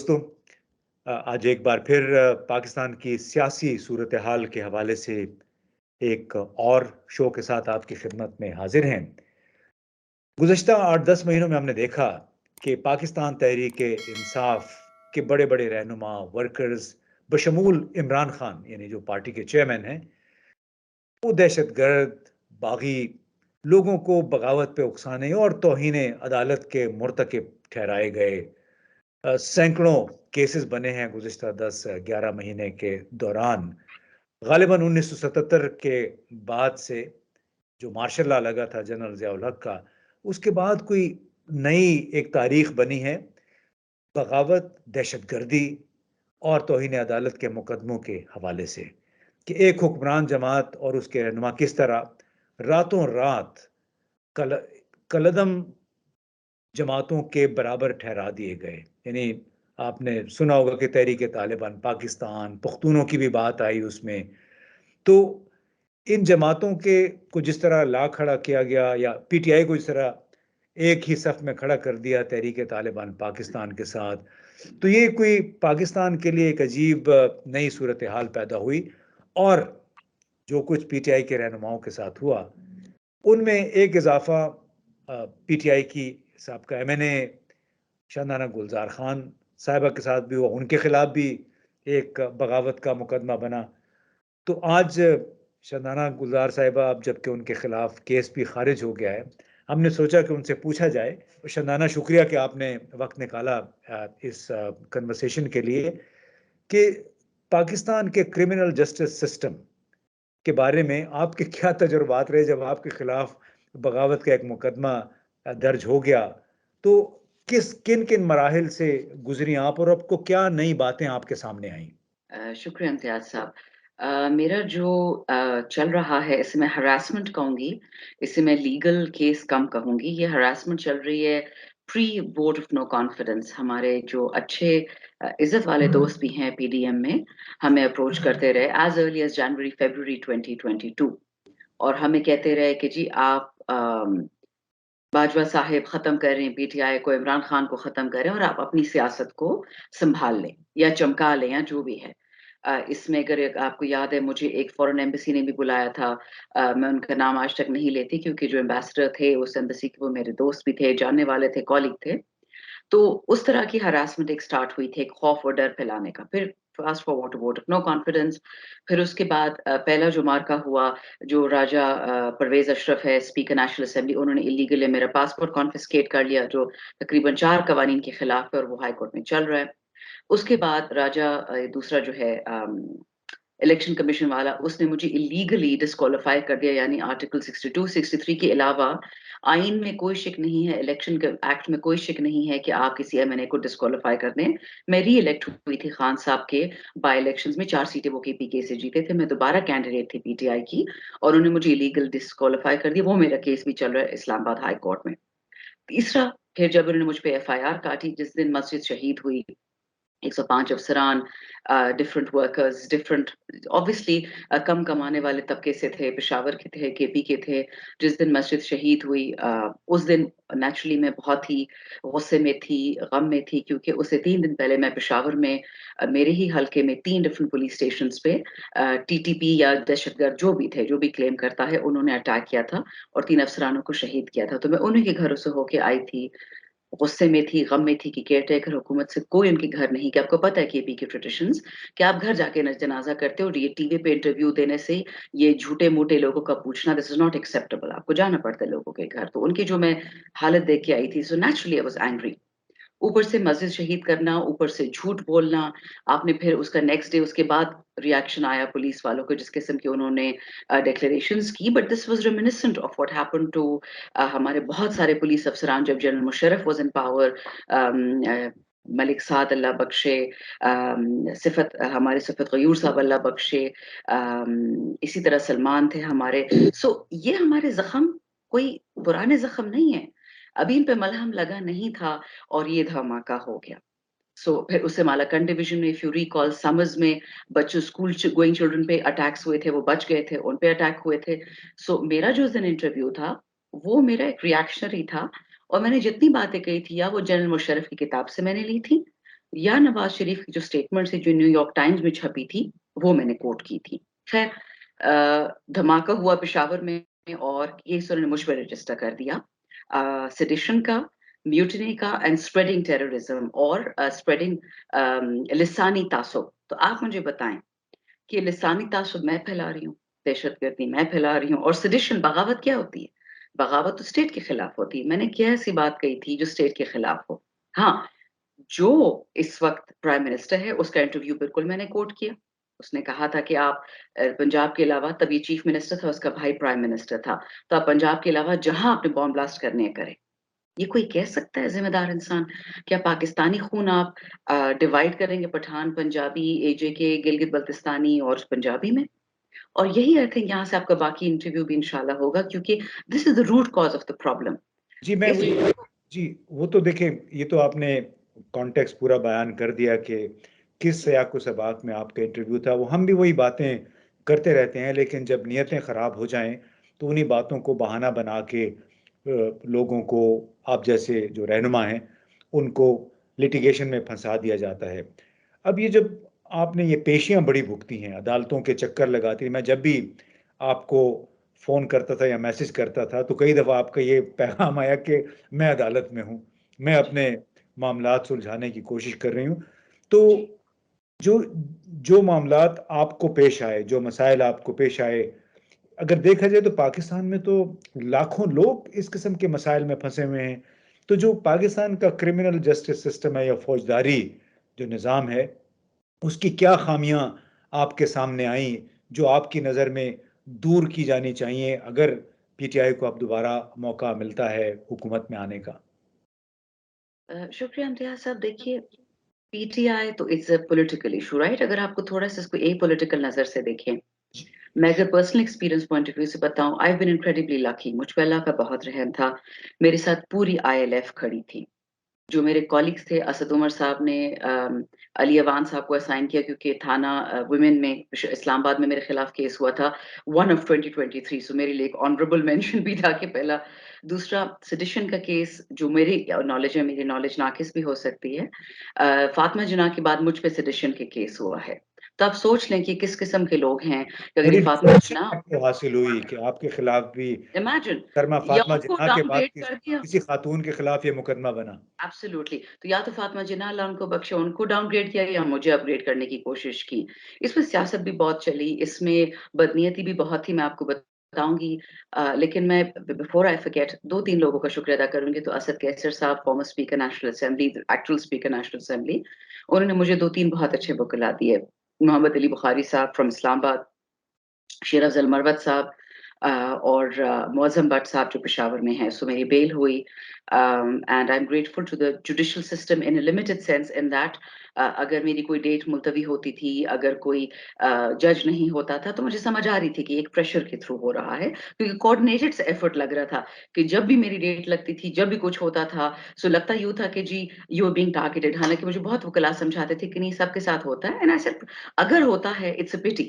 दोस्तों, आज एक बार फिर पाकिस्तान की सियासी सूरत हाल के हवाले से एक और शो के साथ आपकी खिदमत में हाजिर हैं। गुज़श्ता 8-10 महीनों में हमने देखा कि पाकिस्तान तहरीक-ए-इंसाफ के बड़े-बड़े रहनुमा, वर्कर्स बशमूल इमरान खान यानी जो पार्टी के चेयरमैन हैं, वो दहशतगर्द, बागी, लोगों को बगावत पे उकसाने और तौहीन अदालत के मुर्तकिब ठहराए गए। सैकड़ों केसेस बने हैं गुज़िश्ता 10-11 महीने के दौरान। ग़ालिबन 1977 के बाद से जो मार्शल लॉ लगा था जनरल ज़िया-उल हक का, उसके बाद कोई नई एक तारीख़ बनी है बगावत, दहशतगर्दी और तौहीन अदालत के मुकदमों के हवाले से कि एक हुक्मरान जमात और उसके रहनुमा किस तरह रातों-रात कल कलअदम जमातों के बराबर ठहरा दिए गए। यानी आपने सुना होगा कि तहरीक-ए-तालिबान पाकिस्तान, पुख्तूनों की भी बात आई उसमें। तो इन जमातों के को जिस तरह ला खड़ा किया गया या पीटीआई को जिस तरह एक ही सफ में खड़ा कर दिया तहरीक-ए-तालिबान पाकिस्तान के साथ, तो ये कोई पाकिस्तान के लिए एक अजीब नई सूरत हाल पैदा हुई और जो कुछ पीटीआई के रहनुमाओं के साथ हुआ, उनमें एक इज़ाफ़ा पीटीआई की साबका एमएनए शाहनाना गुलज़ार खान साहिबा के साथ भी हुआ, उनके खिलाफ भी एक बगावत का मुकदमा बना। तो आज शाहनाना गुलज़ार साहिबा अब जबकि उनके खिलाफ केस भी खारिज हो गया है, हमने सोचा कि उनसे पूछा जाए। शाहनाना, शुक्रिया कि आपने वक़्त निकाला इस कन्वर्सेशन के लिए कि पाकिस्तान के क्रिमिनल जस्टिस सिस्टम के बारे में आपके क्या तजुर्बात रहे जब आपके खिलाफ बगावत का एक मुकदमा दर्ज हो गया, तो किन-किन मराहिल से गुज़री आप और आपको क्या नई बातें आपके सामने आईं? शुक्रिया इम्तियाज़ साहब। मेरा जो चल रहा है इसे मैं हरासमेंट कहूँगी, इसे मैं लीगल केस कम कहूँगी। ये हरासमेंट चल रही है pre vote of no confidence. हमारे जो अच्छे इज़्ज़त वाले दोस्त भी हैं पीडीएम में, हमें अप्रोच करते रहे एज़ अर्ली एज़ जनवरी फ़रवरी 2022 और हमें कहते रहे कि जी आप बाजवा साहिब ख़त्म करें पीटीआई को, इमरान खान को ख़त्म करें और आप अपनी सियासत को सँभाल लें या चमका लें या जो भी है। इसमें अगर एक आपको याद है मुझे एक फ़ॉरेन एम्बेसी ने भी बुलाया था। मैं उनका नाम आज तक नहीं लेती क्योंकि जो एम्बेसडर थे उस एम्बेसी के वो मेरे दोस्त भी थे, जानने वाले थे, कॉलीग थे। तो उस तरह की हरासमेंट एक स्टार्ट हुई थी, एक खौफ और डर फैलाने का। फिर fast forward to vote of no confidence. फिर उसके बाद पहला जो मार्का हुआ, जो राजा परवेज़ अशरफ है, स्पीकर नेशनल असेंबली, उन्होंने इल्लीगली मेरा पासपोर्ट कॉन्फिस्केट कर लिया, जो तकरीबन 4 कवानीन के खिलाफ है और वो हाई कोर्ट में चल रहा है। उसके बाद राजा दूसरा जो है इलेक्शन कमीशन वाला, उसने मुझे इल्लीगली डिस्क्वालीफाई कर दिया, यानी आर्टिकल 62, 63 के अलावा आईन में कोई शिक नहीं है, इलेक्शन के एक्ट में कोई शिक नहीं है कि आप किसी एमएनए को डिस्क्वालीफाई कर दें। मैं री इलेक्ट हुई थी खान साहब के बाय इलेक्शंस में, 4 सीटें वो केपीके से जीते थे। मैं दोबारा कैंडिडेट थी पीटीआई की और उन्होंने मुझे इलीगल डिस्क्वालीफाई कर दिया। वो मेरा केस भी चल रहा है इस्लामाबाद हाई कोर्ट में। तीसरा, फिर जब उन्होंने मुझ पे एफआईआर काटी जिस दिन मस्जिद शहीद हुई, 105 अफसरान, डिफरेंट वर्कर्स, डिफरेंट ऑब्वियसली कम कमाने वाले तबके से थे, पेशावर के थे, केपी के थे। जिस दिन मस्जिद शहीद हुई उस दिन नेचुरली मैं बहुत ही गुस्से में थी, गम में थी क्योंकि उससे 3 दिन पहले मैं पेशावर में मेरे ही हलके में 3 डिफरेंट पुलिस स्टेशंस पे टीटीपी या दहशतगर्द जो भी थे, जो भी क्लेम करता है, उन्होंने अटैक किया था और 3 अफसरानों को शहीद किया था। तो मैं उन्हीं के घरों से होके आई थी, गुस्से में थी, गम में थी कि केयरटेकर हुकूमत से कोई उनके घर नहीं, कि आपको पता है केपी के ट्रेडिशंस कि आप घर जाके न जनाज़ा करते हो और ये टीवी पे इंटरव्यू देने से ये झूठे-मूठे लोगों का पूछना दिस इज़ नॉट एक्सेप्टेबल। आपको जाना पड़ता है लोगों के घर। तो उनकी जो मैं हालत देख के आई थी, so naturally I was angry. ऊपर से मस्जिद शहीद करना, ऊपर से झूठ बोलना, आपने फिर उसका नेक्स्ट डे उसके बाद रिएक्शन आया पुलिस वालों को जिस किस्म की उन्होंने डिक्लेरेशंस की, but this was reminiscent of what happened to हमारे बहुत सारे पुलिस अफसरान जब General Musharraf was in power, Malik Saad Allah बख्शे, हमारे सिफत गयूर साहब अल्लाह बख्शे, इसी तरह सलमान थे हमारे। सो ये हमारे ज़ख्म कोई पुराने ज़ख्म नहीं है। अभी इन पे मलहम लगा नहीं था और ये धमाका हो गया। फिर उससे मालाकंड डिवीजन में इफ यू रिकॉल समर्स में बच्चों स्कूल गोइंग चिल्ड्रन पे अटैक्स हुए थे, वो बच गए थे, उन पे अटैक हुए थे। मेरा जो उस दिन इंटरव्यू था, वो मेरा एक रिएक्शनरी था और मैंने जितनी बातें कही थी या वो जनरल मुशर्रफ की किताब से मैंने ली थी یا نواز شریف کی جو اسٹیٹمنٹ سے جو نیو یارک ٹائمز میں چھپی تھی وہ میں نے کوٹ کی تھی. خیر دھماکہ ہوا پشاور میں اور کیس انہوں نے مجھ پہ رجسٹر کر دیا سیڈیشن کا, میوٹنی کا اینڈ اسپریڈنگ ٹیررزم اور اسپریڈنگ لسانی تعصب. تو آپ مجھے بتائیں کہ لسانی تعصب میں پھیلا رہی ہوں, دہشت گردی میں پھیلا رہی ہوں, اور سیڈیشن بغاوت کیا ہوتی ہے؟ بغاوت تو اسٹیٹ کے خلاف ہوتی ہے. میں نے کیا ایسی بات کہی تھی جو اسٹیٹ کے خلاف ہو؟ ہاں, جو اس وقت پرائم منسٹر ہے اس کا انٹرویو بالکل میں نے کوٹ کیا. اس نے کہا تھا کہ آپ پنجاب کے علاوہ, تب یہ چیف منسٹر تھا, اس کا بھائی پرائم منسٹر تھا, تو آپ پنجاب کے علاوہ جہاں آپ نے بام بلاسٹ کرنے ہیں کریں. یہ کوئی کہہ سکتا ہے ذمہ دار انسان؟ کیا پاکستانی خون آپ ڈیوائڈ کریں گے پٹھان, پنجابی, اے جے کے, گلگت بلتستانی اور پنجابی میں؟ اور یہی آئی تھنک یہاں سے آپ کا باقی انٹرویو بھی انشاءاللہ ہوگا, کیونکہ this is the root cause of the problem. جی میں جی وہ تو دیکھیں, یہ تو آپ نے کانٹیکس پورا بیان کر دیا کہ کس سیاق و سباق میں آپ کا انٹرویو تھا. وہ ہم بھی وہی باتیں کرتے رہتے ہیں, لیکن جب نیتیں خراب ہو جائیں تو انہی باتوں کو بہانہ بنا کے لوگوں کو, آپ جیسے جو رہنما ہیں, ان کو لٹیگیشن میں پھنسا دیا جاتا ہے. اب یہ جب آپ نے یہ پیشیاں بڑی بھگتی ہیں, عدالتوں کے چکر لگاتی ہیں, میں جب بھی آپ کو فون کرتا تھا یا میسج کرتا تھا تو کئی دفعہ آپ کا یہ پیغام آیا کہ میں عدالت میں ہوں, میں اپنے معاملات سلجھانے کی کوشش کر رہی ہوں. تو جو معاملات آپ کو پیش آئے, جو مسائل آپ کو پیش آئے, اگر دیکھا جائے تو پاکستان میں تو لاکھوں لوگ اس قسم کے مسائل میں پھنسے ہوئے ہیں. تو جو پاکستان کا کرمنل جسٹس سسٹم ہے یا فوجداری جو نظام ہے, اس کی کیا خامیاں آپ کے سامنے آئیں جو آپ کی نظر میں دور کی جانی چاہیے اگر پی ٹی آئی کو اب دوبارہ موقع ملتا ہے حکومت میں آنے کا؟ شکریہ امتیاز صاحب. دیکھیے, پی ٹی آئی تو it's a political issue, right? اگر آپ کو تھوڑا سا اس کو اے پولیٹیکل نظر سے دیکھیں, میں اگر personal experience point of view سے بتاؤں, آئی بین انکریڈبلی لاکی, مجھ پہ اللہ کا بہت رحم تھا. میرے ساتھ پوری آئی ایل ایف کھڑی تھی. جو میرے کولیگز تھے, اسد عمر صاحب نے علی اوان صاحب کو اسائن کیا کیونکہ تھانہ ویمن میں اسلام آباد میں میرے خلاف کیس ہوا تھا 1 of 2023, سو میرے لیے ایک آنریبل مینشن بھی تھا کہ پہلا. دوسرا سیڈیشن کا کیس جو میری نالج ہے, میری نالج ناقص بھی ہو سکتی ہے, فاطمہ جناح کے بعد مجھ پہ سیڈیشن کے کیس ہوا ہے. تو آپ سوچ لیں کہ کس قسم کے لوگ ہیں کہ اگر بڑی یہ فاطمہ ریکگنیشن جناح, آپ کو حاصل ہوئی کہ آپ کے خلاف بھی امیجن, کرما یا فاطمہ ان کو جناح کے ڈاؤن بعد گریڈ کر دیا. کسی خاتون کے خلاف یہ مقدمہ بنا. ایبسلیوٹلی, تو یا تو فاطمہ جناح اللہ ان کو بخشے, ان کو ڈاؤن گریڈ کیا, یا مجھے اپ گریڈ کرنے کی کوشش کی. اس میں سیاست بھی بہت چلی, اس میں بدنیتی بھی بہت تھی, میں آپ کو بتاؤں گی. لیکن میں بفور آئی فرگیٹ 2-3 لوگوں کا شکریہ ادا کروں گی. تو اسد کیسر صاحب, former speaker national assembly, actual speaker national assembly, انہوں نے مجھے 2-3 بہت اچھے وکلا دیے. محمد علی بخاری صاحب فرام اسلام آباد, شیر افضل مروت صاحب, اور معظم بٹ صاحب جو پشاور میں ہیں. سو میری بیل ہوئی, and I am grateful to the judicial system in a limited sense in that اگر میری کوئی ڈیٹ ملتوی ہوتی تھی, اگر کوئی جج نہیں ہوتا تھا, تو مجھے سمجھ آ رہی تھی کہ ایک پریشر کے تھرو ہو رہا ہے, کیونکہ کوآرڈینیٹڈ سے ایفرٹ لگ رہا تھا کہ جب بھی میری ڈیٹ لگتی تھی, جب بھی کچھ ہوتا تھا, سو لگتا یوں تھا کہ جی یو آر بینگ ٹارگیٹڈ. حالانکہ مجھے بہت وکلا سمجھاتے تھے کہ نہیں, سب کے ساتھ ہوتا ہے. اینڈ آئی سیڈ اگر ہوتا ہے اٹس اے پٹی.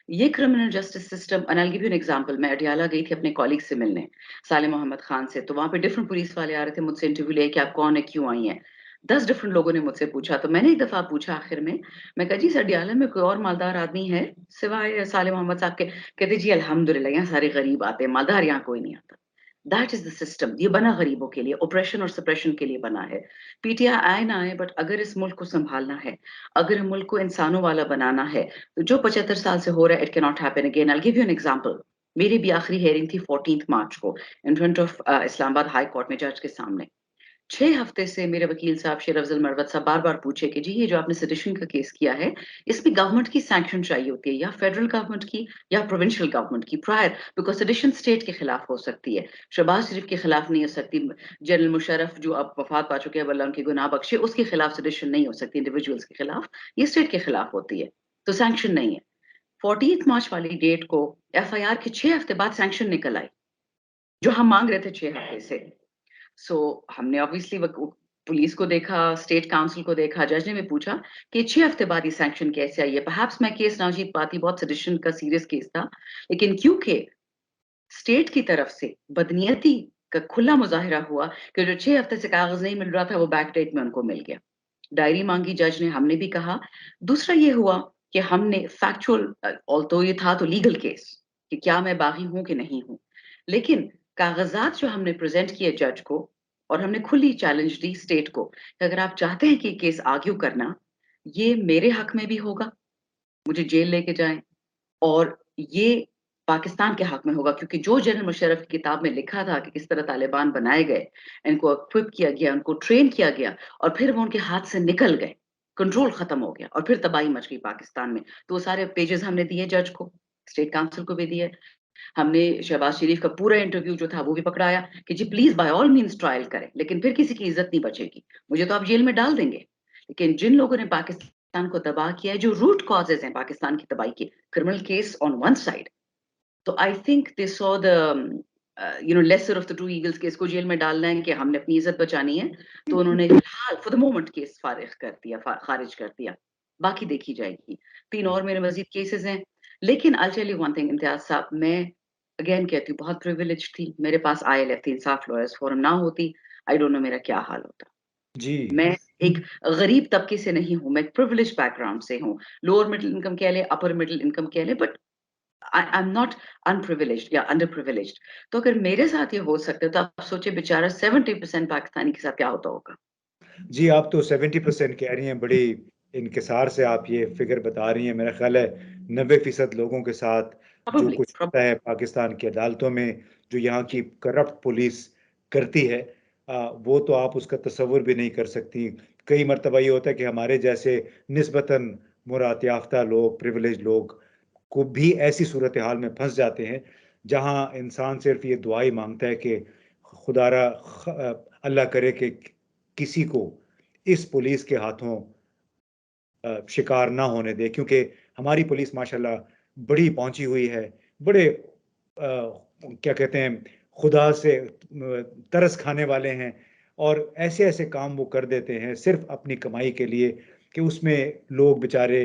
یہ criminal justice system, and I'll give you an example, میں اڈیالہ گئی تھی اپنے کالیگ سے ملنے, صالح محمد خان سے. تو وہاں پہ ڈفرنٹ پولیس والے آ رہے تھے مجھ سے انٹرویو لے کہ آپ کون ہے, کیوں آئی ہیں. 10 ڈفرنٹ لوگوں نے مجھ سے پوچھا. تو میں نے ایک دفعہ پوچھا آخر میں کہا جی سر اڈیالہ میں کوئی اور مالدار آدمی ہے سوائے صالح محمد صاحب کے؟ کہتے جی الحمدللہ یہاں سارے غریب آتے ہیں, مالدار یہاں کوئی نہیں آتا. That is the system. یہ بنا غریبوں کے لیے, اوپریشن اور سپریشن کے لیے بنا ہے. پی ٹی آئی آئے نہ آئے, بٹ اگر اس ملک کو سنبھالنا ہے, اگر ملک کو انسانوں والا بنانا ہے, تو جو 75 سال سے ہو رہا ہے, اٹ کی not happen again. I'll give you an example. میری بھی آخری ہیئرنگ تھی 14 مارچ کو ان فرنٹ آف اسلام آباد ہائی کورٹ میں, جج کے سامنے. 6 ہفتے سے میرے وکیل صاحب شیر افضل مروت صاحب بار بار پوچھے کہ جی یہ جو آپ نے سیڈیشن کا کیس کیا ہے, اس میں گورنمنٹ کی سینکشن چاہیے ہوتی ہے, یا فیڈرل گورنمنٹ کی یا پروونشل گورنمنٹ کی پرائر, بیکاز سیڈیشن اسٹیٹ کے خلاف ہو سکتی ہے, شہباز شریف کے خلاف نہیں ہو سکتی. جنرل مشرف جو اب وفات پا چکے ہیں, اللہ ان کی گناہ بخشے, اس کے خلاف سیڈیشن نہیں ہو سکتی انڈیویجولس کے خلاف, یہ اسٹیٹ کے خلاف ہوتی ہے, تو سینکشن نہیں ہے. 14 مارچ والی ڈیٹ کو ایف آئی آر کے 6 ہفتے بعد سینکشن نکل آئی, جو ہم مانگ رہے تھے 6 ہفتے سے. سو ہم نے obviously پولیس کو دیکھا, اسٹیٹ کاؤنسل کو دیکھا, جج نے بھی پوچھا کہ 6 ہفتے بعد یہ سینکشن کیسے آئی ہے. perhaps میں کیس نہ جیت پاتی, بہت سیڈیشن کا سیریس کیس تھا, لیکن کیونکہ اسٹیٹ کی طرف سے بدنیتی کا کھلا مظاہرہ ہوا کہ جو 6 ہفتے سے کاغذ نہیں مل رہا تھا وہ بیک ڈیٹ میں ان کو مل گیا. डायरी मांगी जज ने, हमने भी कहा। दूसरा ये हुआ कि हमने फैक्चुअल, ऑल्दो ये था तो लीगल केस कि क्या मैं बागी हूं कि नहीं हूं, लेकिन कागजात जो हमने प्रेजेंट किए जज को, और हमने खुली चैलेंज दी स्टेट को कि अगर आप चाहते हैं कि केस आर्ग्यू करना, ये मेरे हक में भी होगा, मुझे जेल लेके जाएं, और ये पाकिस्तान के हक में होगा, क्योंकि जो जनरल मुशर्रफ की किताब में लिखा था कि किस तरह तालिबान बनाए गए, इनको इक्विप किया गया, उनको ट्रेन किया गया, और फिर वो उनके हाथ से निकल गए, कंट्रोल खत्म हो गया, और फिर तबाही मच गई पाकिस्तान में। तो वो सारे पेजेस हमने दिए जज को, स्टेट काउंसिल को भी दिए। हमने शहबाज शरीफ का पूरा इंटरव्यू जो था वो भी पकड़ाया कि जी please by all means trial करें, लेकिन फिर किसी की इज्जत नहीं बचेगी, मुझे तो आप जेल में डाल देंगे। लेकिन जिन लोगों ने पाकिस्तान को तबाह किया है, जो रूट कॉजेज हैं पाकिस्तान की तबाही के, criminal case on one side, तो I think they saw the lesser of the two evils के, इसको जेल में डालना है कि हमने अपनी इज्जत बचानी है, तो उन्होंने फिलहाल फॉर द मोमेंट केस खारिज कर दिया, बाकी देखी जाएगी। 3 और मेरे मजीद केसेस हैं। लेकिन I tell you one thing Imtiaz साहब, मैं अगेन कहती हूँ बहुत प्रिविलेज थी, मेरे पास ILF थी, इंसाफ लॉयर्स फोरम ना होती, आई डोंट नो मेरा क्या हाल होता। जी मैं एक गरीब तबके से नहीं हूँ, मैं प्रिविलेज बैकग्राउंड से हूँ, लोअर मिडिल इनकम कह ले, अपर मिडिल इनकम कह ले, but I am not unprivileged या अंडर प्रिविलेज्ड। तो अगर मेरे साथ ये हो सकता है, तो आप सोचिए बेचारा 70% पाकिस्तानी के साथ क्या होता होगा। जी, आप तो 70% कह रही हैं, बड़ी इनकिसार से आप ये फिगर बता रही हैं। मेरा ख्याल है 90% लोगों के साथ जो Probably, कुछ होता है पाकिस्तान की अदालतों में, जो यहाँ की करप्ट पुलिस करती है, वो तो आप उसका तसव्वुर भी नहीं कर सकती। कई मरतबा ये होता है कि हमारे जैसे निस्बतन मुराद याफ्ता लोग, प्रिविलेज लोग को भी ऐसी सूरत हाल में फंस जाते हैं, जहाँ इंसान सिर्फ ये दुआ ही मांगता है कि खुदारा अल्लाह करे कि किसी को इस पुलिस के हाथों शिकार ना होने दे, क्योंकि हमारी पुलिस माशाल्लाह बड़ी पहुंची हुई है, बड़े क्या कहते हैं, खुदा से तरस खाने वाले हैं, और ऐसे ऐसे काम वो कर देते हैं सिर्फ अपनी कमाई के लिए कि उसमें लोग बेचारे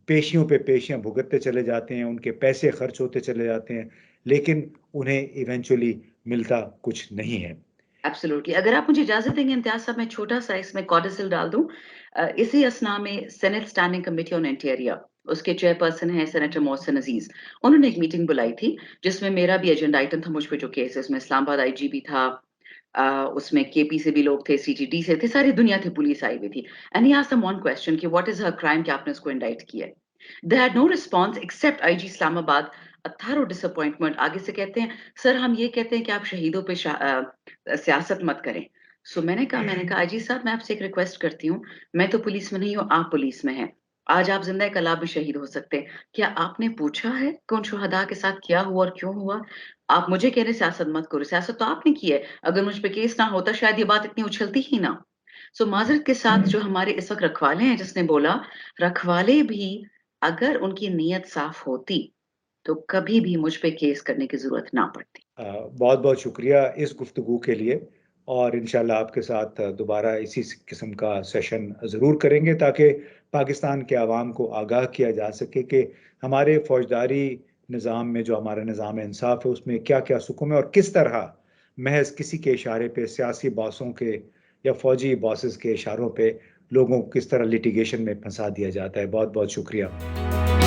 पेशियों पे पेशियां भुगतते चले जाते हैं, उनके पैसे खर्च होते चले जाते हैं, लेकिन उन्हें इवेंचुअली मिलता कुछ नहीं है। एब्सोल्युटली। अगर आप मुझे इजाजत देंगे इम्तियाज साहब, मैं छोटा सा इसमें कॉडसिल डाल दूं। इसी असना में senate standing committee on interior, उसके चेयरपर्सन हैं सेनेटर मोहसिन अजीज, उन्होंने एक मीटिंग बुलाई थी जिसमें मेरा भी एजेंडा आइटम था, मुझ पे जो केस है उसमें इस्लामाबाद IG भी था, उसमें KP से भी लोग थे, CGD से थे, सारी दुनिया थी, पुलिस आई हुई थी। And he asked them one question कि व्हाट इज हर क्राइम कि आपने उसको इंडाइट किया है। They had no response except IG Islamabad, a thorough disappointment. आगे से कहते हैं सर हम ये कहते हैं कि आप शहीदों पे सियासत मत करें। सो मैंने कहा IG साहब मैं आपसे एक रिक्वेस्ट करती हूँ, मैं तो पुलिस में नहीं हूँ, आप पुलिस में हैं, आज आप जिंदा है कल आप भी शहीद हो सकते हैं, क्या आपने पूछा है कि उन शुहदा के साथ क्या हुआ और क्यों हुआ? आप मुझे कह रहे सियासत मत करो, सियासत तो आपने की है, अगर मुझ पे केस ना होता शायद ये बात इतनी उछलती ही ना। सो माजरत के साथ जो हमारे इस वक्त रखवाले हैं, जिसने बोला, रखवाले भी अगर उनकी नीयत साफ होती तो कभी भी मुझ पे केस करने की जरूरत ना पड़ती। बहुत बहुत शुक्रिया इस गुफ्तगू के लिए, और इंशाल्लाह आपके साथ दोबारा इसी किस्म का सेशन ज़रूर करेंगे, ताकि पाकिस्तान के आवाम को आगाह किया जा सके कि हमारे फौजदारी निज़ाम में जो हमारा निज़ाम इंसाफ है उसमें क्या क्या सुकून है, और किस तरह महज किसी के इशारे पे, सियासी बॉसों के या फौजी बॉसेस के इशारों पे लोगों को किस तरह लिटिगेशन में फंसा दिया जाता है। बहुत बहुत शुक्रिया।